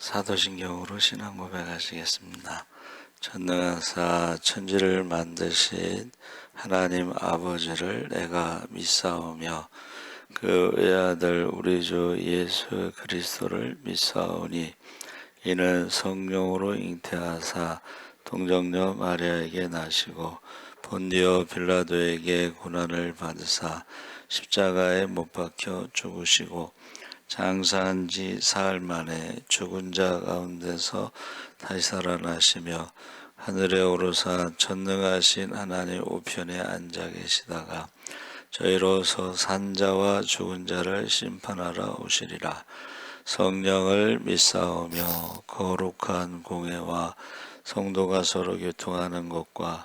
사도신경으로 신앙 고백하시겠습니다. 전능하사 천지를 만드신 하나님 아버지를 내가 믿사오며 그 외아들 우리 주 예수 그리스도를 믿사오니 이는 성령으로 잉태하사 동정녀 마리아에게 나시고 본디오 빌라도에게 고난을 받으사 십자가에 못 박혀 죽으시고 장사한 지 사흘 만에 죽은 자 가운데서 다시 살아나시며 하늘에 오르사 전능하신 하나님 우편에 앉아 계시다가 저희로서 산자와 죽은 자를 심판하러 오시리라. 성령을 믿사오며 거룩한 공회와 성도가 서로 교통하는 것과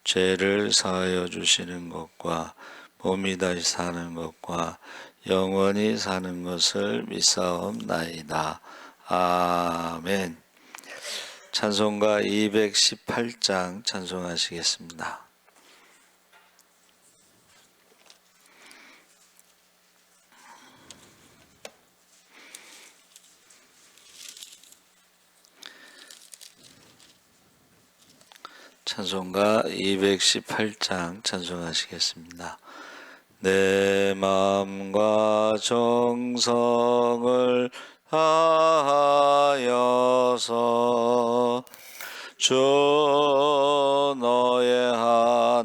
죄를 사하여 주시는 것과 몸이 다시 사는 것과 영원히 사는 것을 믿사옵나이다. 아멘. 찬송가 218장 찬송하시겠습니다. 찬송가 218장 찬송하시겠습니다. 내 마음과 정성을 다하여서 주 너의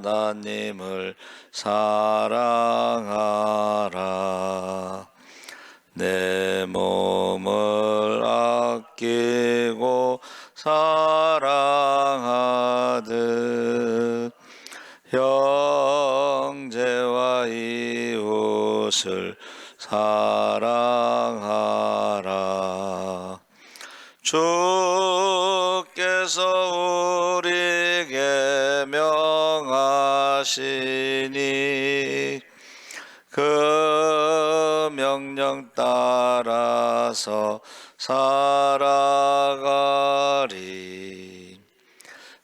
하나님을 사랑하라. 내 몸을 아끼고 사랑하듯 형제와 이웃을 사랑하라. 주께서 우리에게 명하시니 그 명령 따라서 살아가리.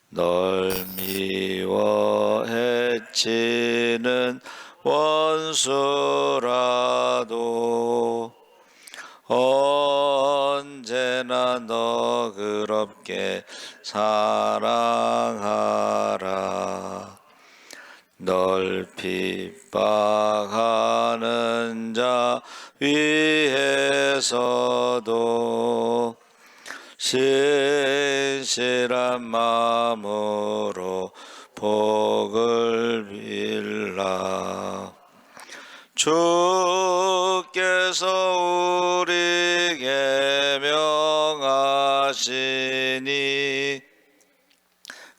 널 미워 해치는 원수라도 언제나 너그럽게 사랑하라. 널 핍박하는 자 위에서도 신실한 마음으로 복을 빌라. 주께서 우리에게 명하시니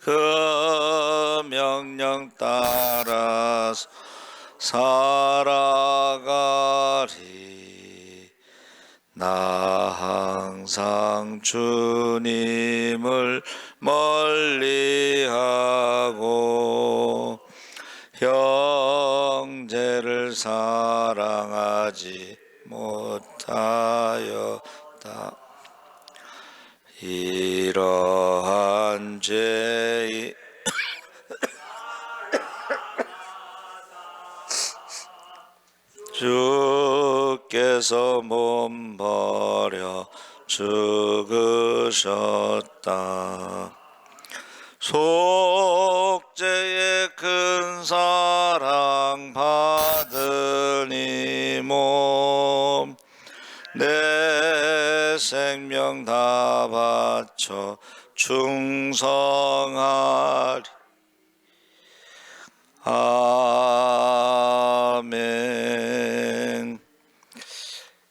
그 명령 따라서 살아가리. 나 항상 주님을 멀리하고 형제를 사랑하지 못하였다. 이러한 죄의 주께서 몸 버려 죽으셨다. 속죄의 큰 사랑 받은 이 몸 내 생명 다 바쳐 충성하리. 아멘.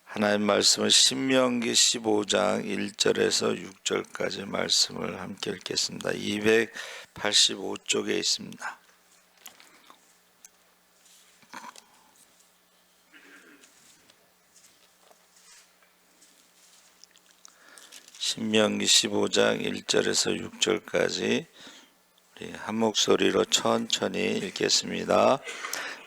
하나님 말씀은 신명기 15장 1절에서 6절까지 말씀을 함께 읽겠습니다. 285쪽에 있습니다. 신명기 15장 1절에서 6절까지 우리 한 목소리로 천천히 읽겠습니다.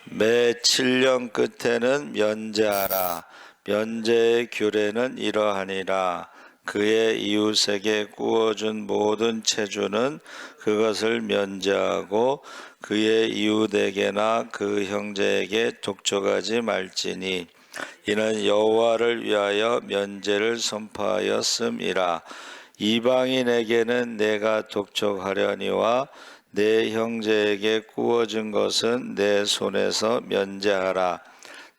매 7년 끝에는 면제하라. 면제의 규례는 이러하니라. 그의 이웃에게 구워준 모든 체주는 그것을 면제하고 그의 이웃에게나 그 형제에게 독촉하지 말지니 이는 여호와를 위하여 면제를 선포하였음이라. 이방인에게는 내가 독촉하려니와 내 형제에게 구워진 것은 내 손에서 면제하라.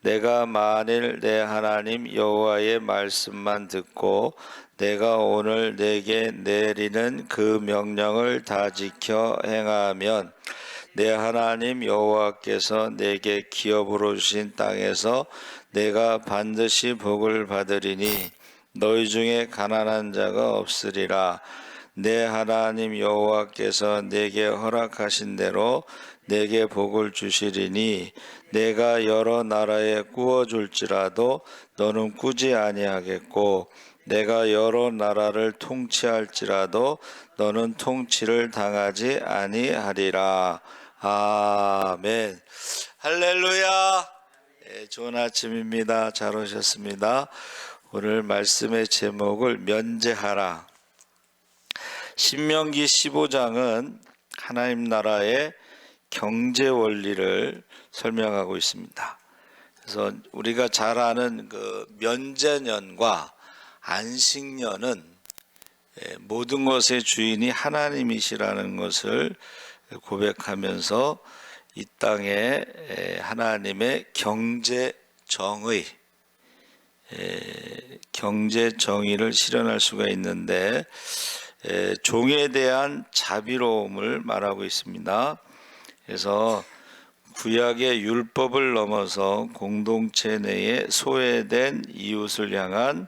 내가 만일 내 하나님 여호와의 말씀만 듣고 내가 오늘 내게 내리는 그 명령을 다 지켜 행하면 내 하나님 여호와께서 내게 기업으로 주신 땅에서 내가 반드시 복을 받으리니 너희 중에 가난한 자가 없으리라. 내 하나님 여호와께서 내게 허락하신 대로 내게 복을 주시리니 내가 여러 나라에 구워줄지라도 너는 꾸지 아니하겠고 내가 여러 나라를 통치할지라도 너는 통치를 당하지 아니하리라. 아멘. 할렐루야. 좋은 아침입니다. 잘 오셨습니다. 오늘 말씀의 제목을 면제하라. 신명기 15장은 하나님 나라의 경제 원리를 설명하고 있습니다. 그래서 우리가 잘 아는 그 면제년과 안식년은 모든 것의 주인이 하나님이시라는 것을 고백하면서 이 땅에 하나님의 경제 정의를 실현할 수가 있는데 종에 대한 자비로움을 말하고 있습니다. 그래서 구약의 율법을 넘어서 공동체 내에 소외된 이웃을 향한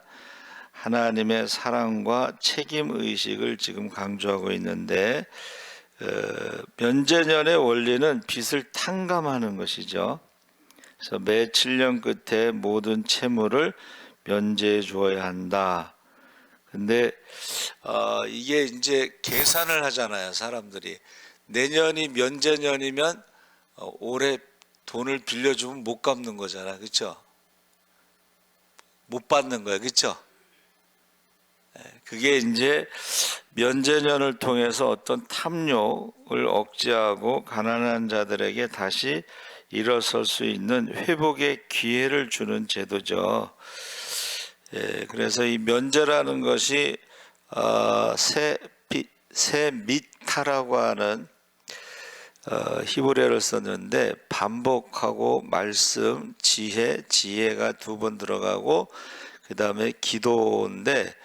하나님의 사랑과 책임의식을 지금 강조하고 있는데 면제년의 원리는 빚을 탕감하는 것이죠. 그래서 매 7년 끝에 모든 채무를 면제해 주어야 한다. 근데 이게 이제 계산을 하잖아요. 사람들이 내년이 면제년이면 올해 돈을 빌려주면 못 갚는 거잖아, 그렇죠? 못 받는 거야, 그렇죠? 그게 이제 면제년을 통해서 어떤 탐욕을 억제하고 가난한 자들에게 다시 일어설 수 있는 회복의 기회를 주는 제도죠. 그래서 이 면제라는 것이 세미타라고 하는 히브리어를 썼는데 반복하고 말씀, 지혜가 2번 들어가고 그 다음에 기도인데,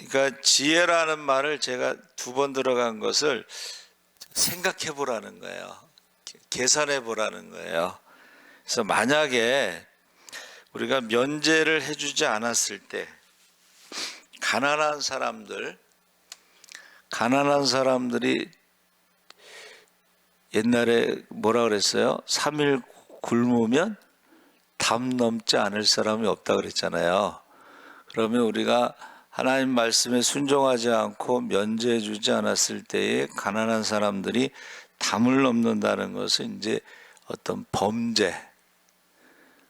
그러니까 지혜라는 말을 제가 2번 들어간 것을 생각해 보라는 거예요. 계산해 보라는 거예요. 그래서 만약에 우리가 면제를 해주지 않았을 때 가난한 사람들이 옛날에 뭐라 그랬어요? 3일 굶으면 담 넘지 않을 사람이 없다 그랬잖아요. 그러면 우리가 하나님 말씀에 순종하지 않고 면제해 주지 않았을 때에 가난한 사람들이 담을 넘는다는 것은 이제 어떤 범죄,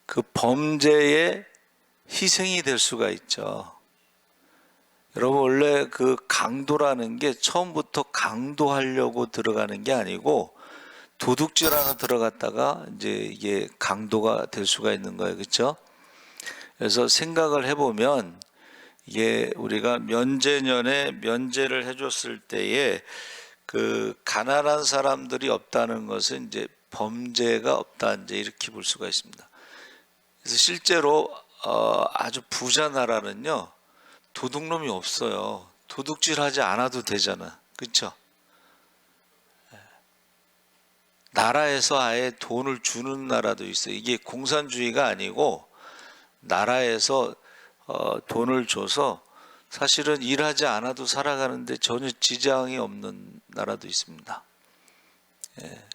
그 범죄의 희생이 될 수가 있죠. 여러분, 원래 그 강도라는 게 처음부터 강도하려고 들어가는 게 아니고 도둑질 하나 들어갔다가 이제 이게 강도가 될 수가 있는 거예요. 그렇죠? 그래서 생각을 해보면 이게 우리가 면제년에 면제를 해줬을 때에 그 가난한 사람들이 없다는 것은 이제 범죄가 없다, 이제 이렇게 볼 수가 있습니다. 그래서 실제로 아주 부자 나라는요 도둑놈이 없어요. 도둑질하지 않아도 되잖아, 그렇죠? 나라에서 아예 돈을 주는 나라도 있어요. 이게 공산주의가 아니고 나라에서 돈을 줘서 사실은 일하지 않아도 살아가는데 전혀 지장이 없는 나라도 있습니다.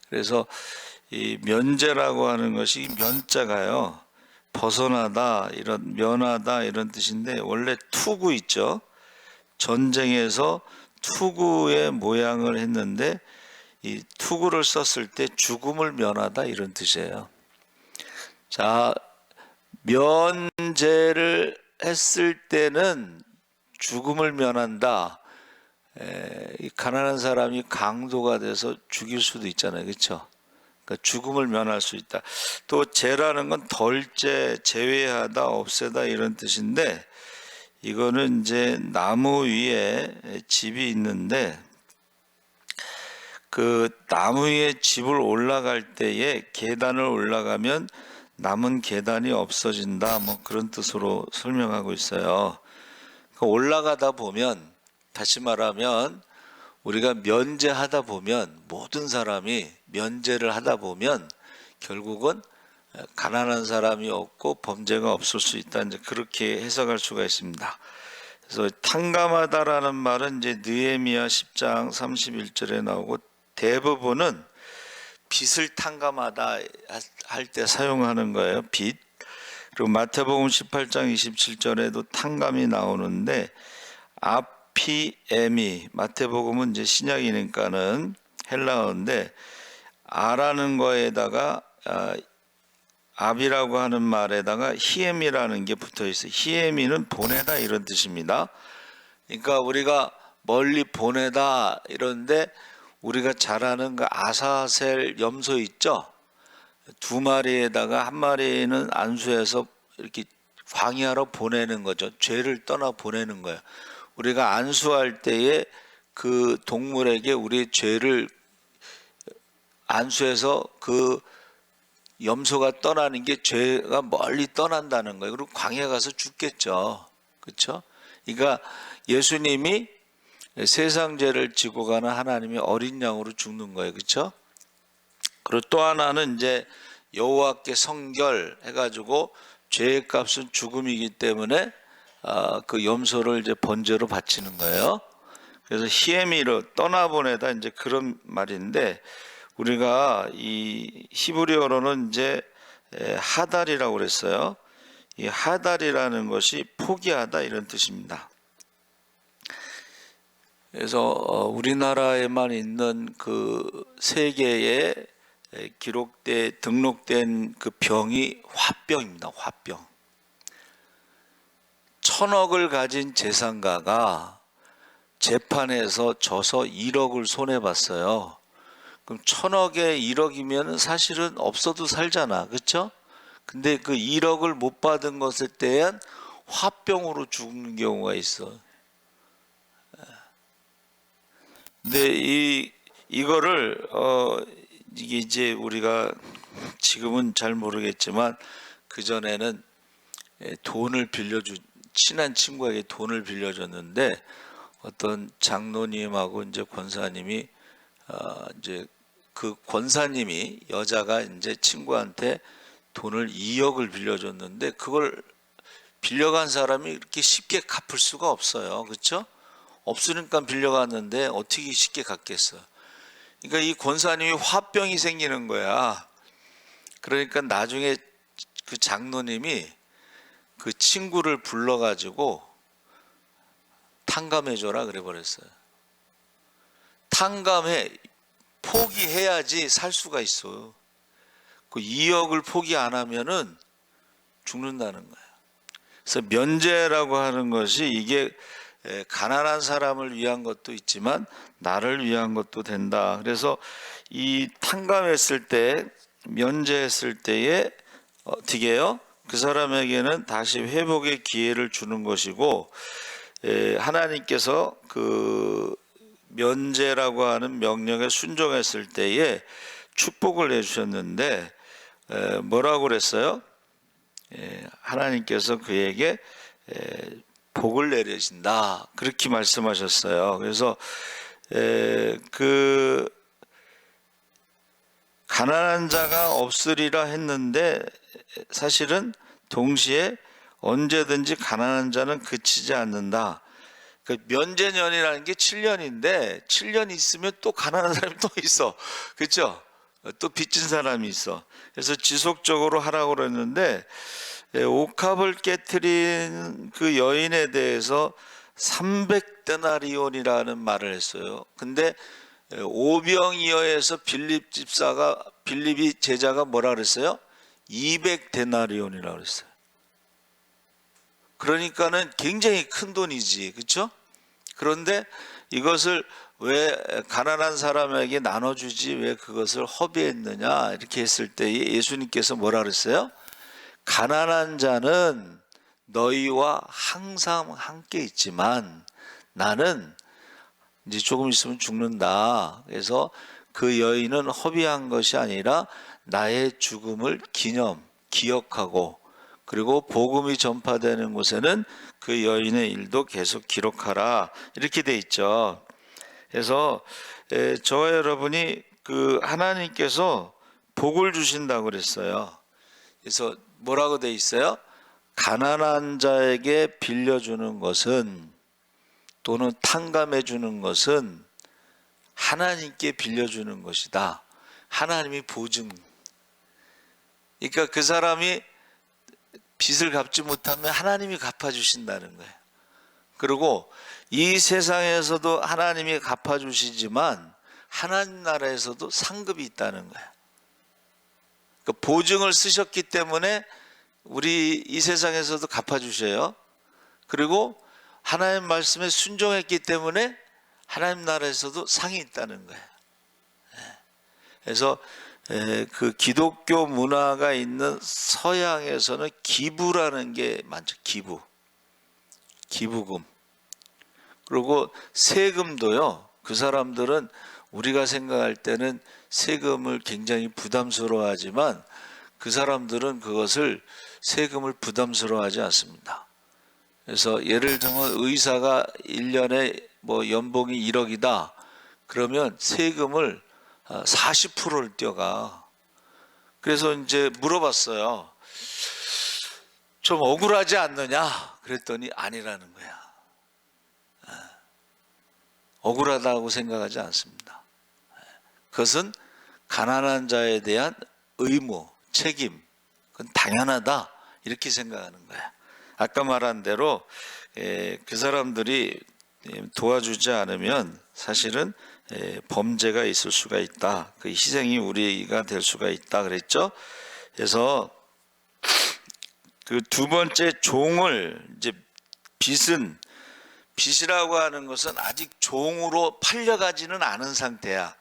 그래서 이 면제라고 하는 것이 면자가요 벗어나다, 이런 면하다 이런 뜻인데 원래 투구 있죠. 전쟁에서 투구의 모양을 했는데 이 투구를 썼을 때 죽음을 면하다 이런 뜻이에요. 자, 면제를 했을 때는 죽음을 면한다. 이 가난한 사람이 강도가 돼서 죽일 수도 있잖아요, 그렇죠? 그러니까 죽음을 면할 수 있다. 또 제라는 건 덜제, 제외하다, 없애다 이런 뜻인데, 이거는 이제 나무 위에 집이 있는데 그 나무 위에 집을 올라갈 때에 계단을 올라가면 남은 계단이 없어진다, 뭐 그런 뜻으로 설명하고 있어요. 올라가다 보면, 다시 말하면 우리가 면제하다 보면, 모든 사람이 면제를 하다 보면 결국은 가난한 사람이 없고 범죄가 없을 수 있다, 이제 그렇게 해석할 수가 있습니다. 그래서 탕감하다라는 말은 이제 느헤미야 10장 31절에 나오고, 대부분은 빚을 탕감하다 할 때 사용하는 거예요. 빚. 그리고 마태복음 18장 27절에도 탕감이 나오는데, 아피에미, 마태복음은 이제 신약이니까는 헬라어인데, 아라는 거에다가 압이라고 하는 말에다가 히엠이라는 게 붙어 있어요. 히엠이는 보내다 이런 뜻입니다. 그러니까 우리가 멀리 보내다 이런데, 우리가 잘 아는 그 아사셀 염소 있죠? 두 마리에다가 한 마리는 안수해서 이렇게 광야로 보내는 거죠. 죄를 떠나 보내는 거예요. 우리가 안수할 때에 그 동물에게 우리의 죄를 안수해서 그 염소가 떠나는 게 죄가 멀리 떠난다는 거예요. 그리고 광야 가서 죽겠죠. 그렇죠? 그러니까 예수님이 세상 죄를 지고 가는 하나님의 어린 양으로 죽는 거예요. 그렇죠? 그리고 또 하나는 이제 여호와께 성결 해가지고 죄의 값은 죽음이기 때문에 그 염소를 이제 번제로 바치는 거예요. 그래서 히에미로 떠나보내다, 이제 그런 말인데, 우리가 이 히브리어로는 이제 하달이라고 그랬어요. 이 하달이라는 것이 포기하다 이런 뜻입니다. 그래서 우리나라에만 있는 그 세계에 등록된 그 병이 화병입니다. 화병. 1,000억을 가진 재산가가 재판에서 져서 1억을 손해봤어요. 그럼 1,000억에 1억이면 사실은 없어도 살잖아. 그렇죠? 근데 그 1억을 못 받은 것에 대한 화병으로 죽는 경우가 있어. 근데 이거를 이게 이제 우리가 지금은 잘 모르겠지만, 그전에는 돈을 친한 친구에게 돈을 빌려줬는데, 어떤 장로님하고 이제 권사님이 이제 그 권사님이, 여자가 이제 친구한테 돈을 2억을 빌려줬는데, 그걸 빌려간 사람이 이렇게 쉽게 갚을 수가 없어요. 그렇죠? 없으니까 빌려갔는데 어떻게 쉽게 갚겠어. 그러니까 이 권사님이 화병이 생기는 거야. 그러니까 나중에 그 장로님이 그 친구를 불러가지고 탕감해줘라 그래 버렸어요. 탕감해, 포기해야지 살 수가 있어. 그 2억을 포기 안 하면은 죽는다는 거야. 그래서 면제라고 하는 것이, 이게 가난한 사람을 위한 것도 있지만 나를 위한 것도 된다. 그래서 이 탕감했을 때, 면제했을 때에 어떻게 해요? 그 사람에게는 다시 회복의 기회를 주는 것이고, 하나님께서 그 면제라고 하는 명령에 순종했을 때에 축복을 해주셨는데, 뭐라고 그랬어요? 하나님께서 그에게 복을 내리신다, 그렇게 말씀하셨어요. 그래서 그 가난한 자가 없으리라 했는데, 사실은 동시에 언제든지 가난한 자는 그치지 않는다. 그 면제년이라는 게 7년인데 7년 있으면 또 가난한 사람이 또 있어. 그렇죠? 또 빚진 사람이 있어. 그래서 지속적으로 하라고 그랬는데, 옥합을 깨트린 그 여인에 대해서 300데나리온이라는 말을 했어요. 근데 오병이어에서 빌립이 제자가 뭐라 그랬어요? 200데나리온이라고 그랬어요. 그러니까는 굉장히 큰 돈이지. 그렇죠? 그런데 이것을 왜 가난한 사람에게 나눠주지 왜 그것을 허비했느냐 이렇게 했을 때 예수님께서 뭐라 그랬어요? 가난한 자는 너희와 항상 함께 있지만 나는 이제 조금 있으면 죽는다. 그래서 그 여인은 허비한 것이 아니라 나의 죽음을 기억하고 그리고 복음이 전파되는 곳에는 그 여인의 일도 계속 기록하라 이렇게 돼 있죠. 그래서 저와 여러분이 그 하나님께서 복을 주신다고 그랬어요. 그래서 뭐라고 돼 있어요? 가난한 자에게 빌려주는 것은 또는 탕감해 주는 것은 하나님께 빌려주는 것이다. 하나님이 보증. 그러니까 그 사람이 빚을 갚지 못하면 하나님이 갚아주신다는 거예요. 그리고 이 세상에서도 하나님이 갚아주시지만 하나님 나라에서도 상급이 있다는 거예요. 그러니까 보증을 쓰셨기 때문에 우리 이 세상에서도 갚아주셔요. 그리고 하나님 말씀에 순종했기 때문에 하나님 나라에서도 상이 있다는 거예요. 그래서 그 기독교 문화가 있는 서양에서는 기부라는 게 많죠. 기부금. 그리고 세금도요. 그 사람들은 우리가 생각할 때는 세금을 굉장히 부담스러워하지만 그 사람들은 그것을 세금을 부담스러워하지 않습니다. 그래서 예를 들면 의사가 1년에 뭐 연봉이 1억이다. 그러면 세금을 40%를 떼어가. 그래서 이제 물어봤어요. 좀 억울하지 않느냐? 그랬더니 아니라는 거야. 억울하다고 생각하지 않습니다. 그것은 가난한 자에 대한 의무, 책임, 그건 당연하다 이렇게 생각하는 거야. 아까 말한 대로 그 사람들이 도와주지 않으면 사실은 범죄가 있을 수가 있다. 그 희생이 우리가 될 수가 있다 그랬죠. 그래서 그 두 번째 종을 이제 빚이라고 하는 것은 아직 종으로 팔려가지는 않은 상태야.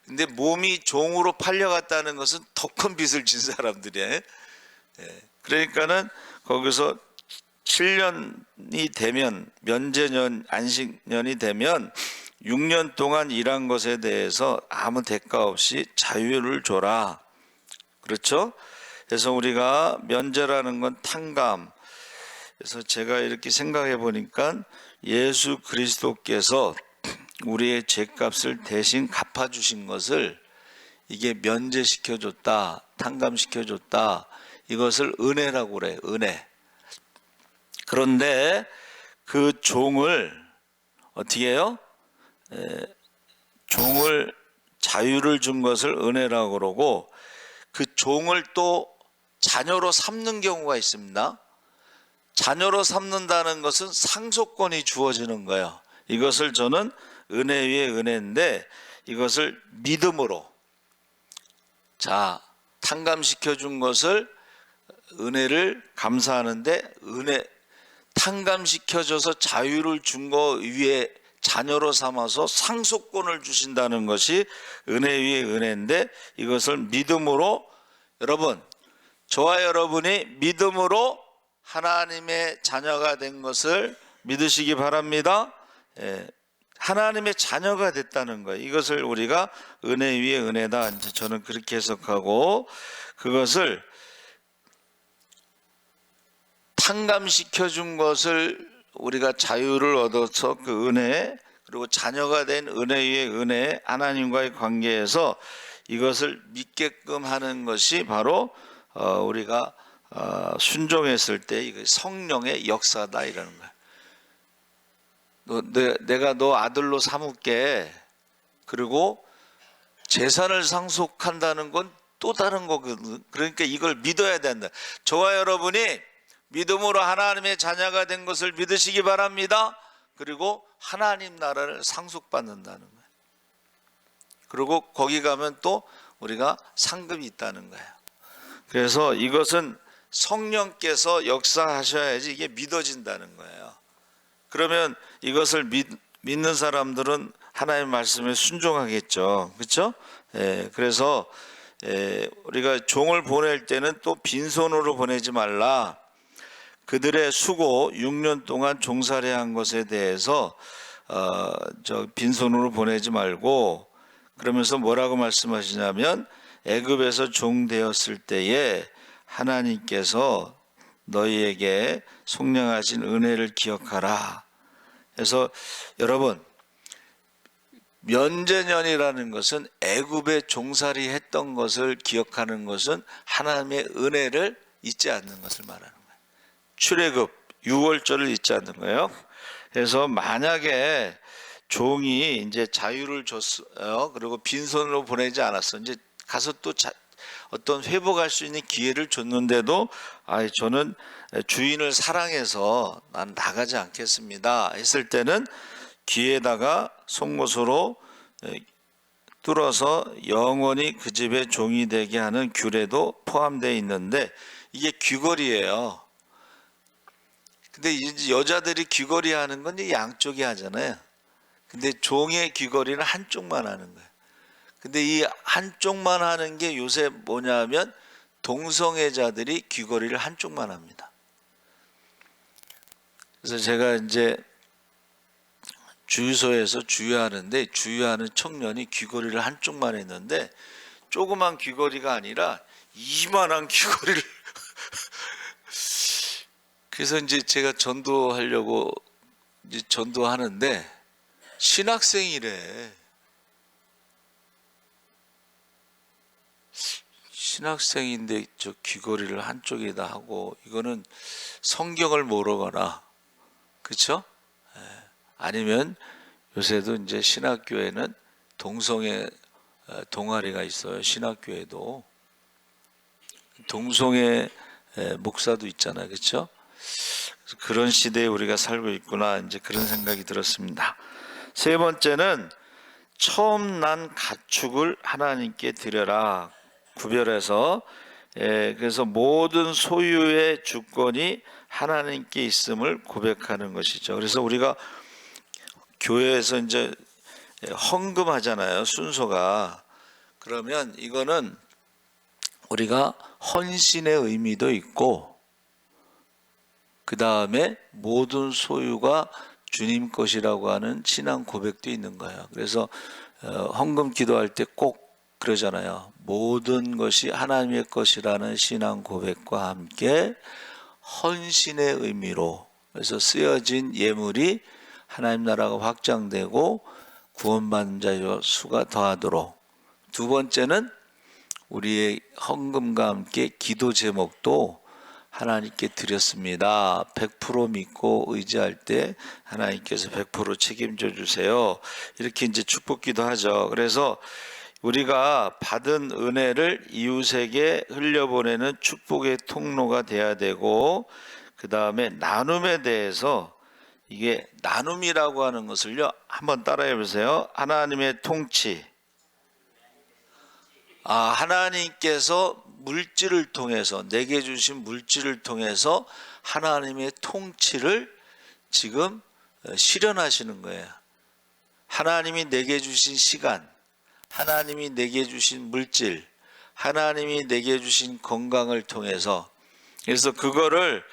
근데 몸이 종으로 팔려갔다는 것은 더 큰 빚을 진 사람들이에요. 그러니까는 거기서 7년이 되면 면제년 안식년이 되면 6년 동안 일한 것에 대해서 아무 대가 없이 자유를 줘라. 그렇죠? 그래서 우리가 면제라는 건 탕감. 그래서 제가 이렇게 생각해 보니까 예수 그리스도께서 우리의 죄값을 대신 갚아주신 것을 이게 면제시켜줬다, 탕감시켜줬다. 이것을 은혜라고 그래요. 은혜. 그런데 그 종을 어떻게 해요? 종을 자유를 준 것을 은혜라고 그러고 그 종을 또 자녀로 삼는 경우가 있습니다. 자녀로 삼는다는 것은 상속권이 주어지는 거예요. 이것을 저는 은혜 위에 은혜인데 이것을 믿음으로 탕감시켜 준 것을 은혜를 감사하는데 탕감시켜줘서 자유를 준 거 위에 자녀로 삼아서 상속권을 주신다는 것이 은혜 위에 은혜인데 이것을 믿음으로 여러분 저와 여러분이 믿음으로 하나님의 자녀가 된 것을 믿으시기 바랍니다. 하나님의 자녀가 됐다는 거예요. 이것을 우리가 은혜 위에 은혜다. 저는 그렇게 해석하고 그것을 탕감시켜 준 것을 우리가 자유를 얻어서 그 은혜 그리고 자녀가 된 은혜 위에 은혜 하나님과의 관계에서 이것을 믿게끔 하는 것이 바로 우리가 순종했을 때 이거 성령의 역사다 이러는 거야. 내가 너 아들로 삼을게. 그리고 재산을 상속한다는 건 또 다른 거거든. 그러니까 이걸 믿어야 된다. 저와 여러분이 믿음으로 하나님의 자녀가 된 것을 믿으시기 바랍니다. 그리고 하나님 나라를 상속받는다는 거예요. 그리고 거기 가면 또 우리가 상급이 있다는 거예요. 그래서 이것은 성령께서 역사하셔야지 이게 믿어진다는 거예요. 그러면 이것을 믿는 사람들은 하나님의 말씀에 순종하겠죠. 그렇죠? 그래서 우리가 종을 보낼 때는 또 빈손으로 보내지 말라. 그들의 수고 6년 동안 종살이한 것에 대해서 빈손으로 보내지 말고, 그러면서 뭐라고 말씀하시냐면 애굽에서 종 되었을 때에 하나님께서 너희에게 속량하신 은혜를 기억하라. 그래서 여러분, 면제년이라는 것은 애굽에 종살이 했던 것을 기억하는 것은 하나님의 은혜를 잊지 않는 것을 말하는 거예요. 출애굽 6월절을 잊지 않는 거예요. 그래서 만약에 종이 이제 자유를 줬어요. 그리고 빈손으로 보내지 않았어. 이제 가서 또 어떤 회복할 수 있는 기회를 줬는데도 저는 주인을 사랑해서 난 나가지 않겠습니다 했을 때는 귀에다가 송곳으로 뚫어서 영원히 그 집의 종이 되게 하는 규례도 포함되어 있는데, 이게 귀걸이에요. 근데 이제 여자들이 귀걸이 하는 건 이제 양쪽이 하잖아요. 근데 종의 귀걸이는 한쪽만 하는 거예요. 근데 이 한쪽만 하는 게 요새 뭐냐면 동성애자들이 귀걸이를 한쪽만 합니다. 그래서 제가 이제 주유소에서 주유하는데, 주유하는 청년이 귀걸이를 한쪽만 했는데 조그만 귀걸이가 아니라 이만한 귀걸이를 그래서 이제 제가 전도하려고 이제 전도하는데 신학생이래. 신학생인데 저 귀걸이를 한쪽에다 하고, 이거는 성경을 모르거나, 그렇죠? 아니면 요새도 이제 신학교에는 동성애 동아리가 있어요. 신학교에도 동성애 목사도 있잖아요. 그렇죠? 그런 시대에 우리가 살고 있구나, 이제 그런 생각이 들었습니다. 세 번째는 처음 난 가축을 하나님께 드려라. 구별해서, 그래서 모든 소유의 주권이 하나님께 있음을 고백하는 것이죠. 그래서 우리가 교회에서 이제 헌금하잖아요. 순서가. 그러면 이거는 우리가 헌신의 의미도 있고, 그 다음에 모든 소유가 주님 것이라고 하는 신앙 고백도 있는 거예요. 그래서 헌금 기도할 때 꼭 그러잖아요. 모든 것이 하나님의 것이라는 신앙 고백과 함께 헌신의 의미로, 그래서 쓰여진 예물이 하나님 나라가 확장되고 구원받는 자의 수가 더하도록. 두 번째는 우리의 헌금과 함께 기도 제목도 하나님께 드렸습니다. 100% 믿고 의지할 때 하나님께서 100% 책임져 주세요. 이렇게 이제 축복기도 하죠. 그래서 우리가 받은 은혜를 이웃에게 흘려보내는 축복의 통로가 돼야 되고, 그 다음에 나눔에 대해서, 이게 나눔이라고 하는 것을요, 한번 따라해 보세요. 하나님의 통치. 하나님께서 물질을 통해서, 내게 주신 물질을 통해서 하나님의 통치를 지금 실현하시는 거예요. 하나님이 내게 주신 시간, 하나님이 내게 주신 물질, 하나님이 내게 주신 건강을 통해서, 그래서 그거를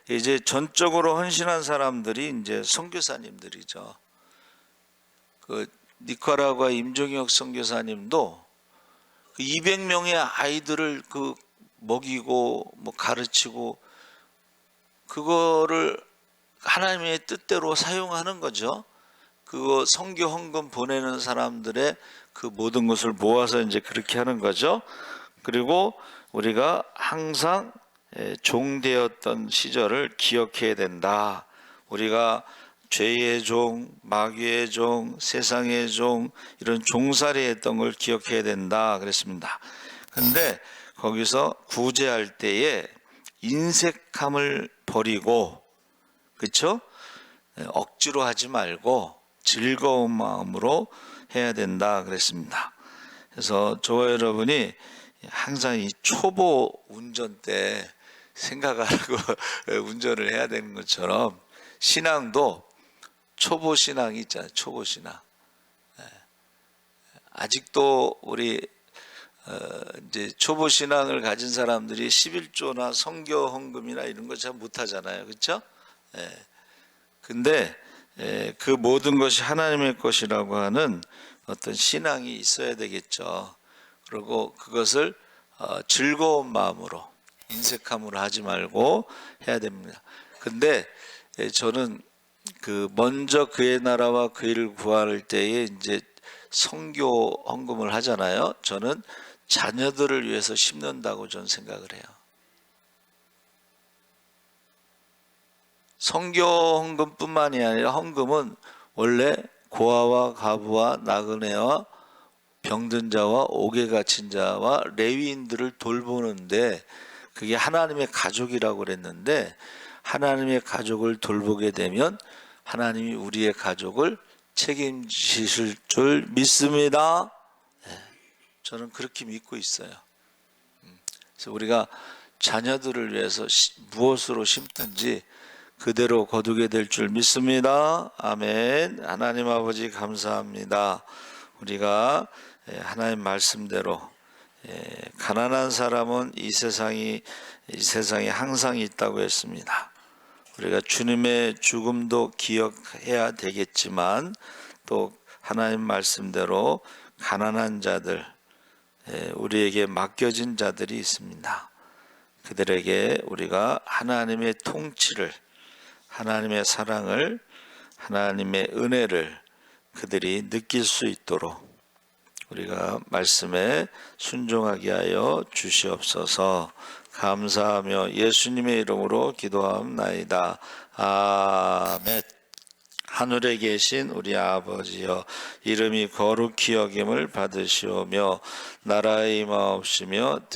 이제 전적으로 헌신한 사람들이 이제 선교사님들이죠. 그 니카라과 임종혁 선교사님도 200명의 아이들을 먹이고 가르치고, 그거를 하나님의 뜻대로 사용하는 거죠. 그거 선교 헌금 보내는 사람들의 그 모든 것을 모아서 이제 그렇게 하는 거죠. 그리고 우리가 항상 종되었던 시절을 기억해야 된다. 우리가 죄의 종, 마귀의 종, 세상의 종, 이런 종살이 했던 걸 기억해야 된다 그랬습니다. 근데 거기서 구제할 때에 인색함을 버리고, 그렇죠? 억지로 하지 말고 즐거운 마음으로 해야 된다 그랬습니다. 그래서 저와 여러분이 항상 이 초보 운전 때 생각하고 운전을 해야 되는 것처럼, 신앙도 초보 신앙이 있잖아요. 초보 신앙. 아직도 우리 이제 초보 신앙을 가진 사람들이 11조나 성교 헌금이나 이런 거 잘 못하잖아요. 그렇죠? 근데 그 모든 것이 하나님의 것이라고 하는 어떤 신앙이 있어야 되겠죠. 그리고 그것을 즐거운 마음으로 인색함으로 하지 말고 해야 됩니다. 근데 저는 그 먼저 그의 나라와 그 일을 구할 때에 이제 성교 헌금을 하잖아요. 저는 자녀들을 위해서 심는다고 저는 생각을 해요. 성교 헌금뿐만이 아니라 헌금은 원래 고아와 가부와 나그네와 병든 자와 옥에 갇힌 자와 레위인들을 돌보는데 그게 하나님의 가족이라고 그랬는데 하나님의 가족을 돌보게 되면 하나님이 우리의 가족을 책임지실 줄 믿습니다. 저는 그렇게 믿고 있어요. 그래서 우리가 자녀들을 위해서 무엇으로 심든지 그대로 거두게 될 줄 믿습니다. 아멘. 하나님 아버지 감사합니다. 우리가 하나님 말씀대로 가난한 사람은 이 세상에 항상 있다고 했습니다. 우리가 주님의 죽음도 기억해야 되겠지만 또 하나님 말씀대로 가난한 자들, 우리에게 맡겨진 자들이 있습니다. 그들에게 우리가 하나님의 통치를, 하나님의 사랑을, 하나님의 은혜를 그들이 느낄 수 있도록 우리가 말씀에 순종하게 하여 주시옵소서. 감사하며 예수님의 이름으로 기도하옵나이다. 아멘. 하늘에 계신 우리 아버지여, 이름이 거룩히 여김을 받으시오며 나라의 임하옵시며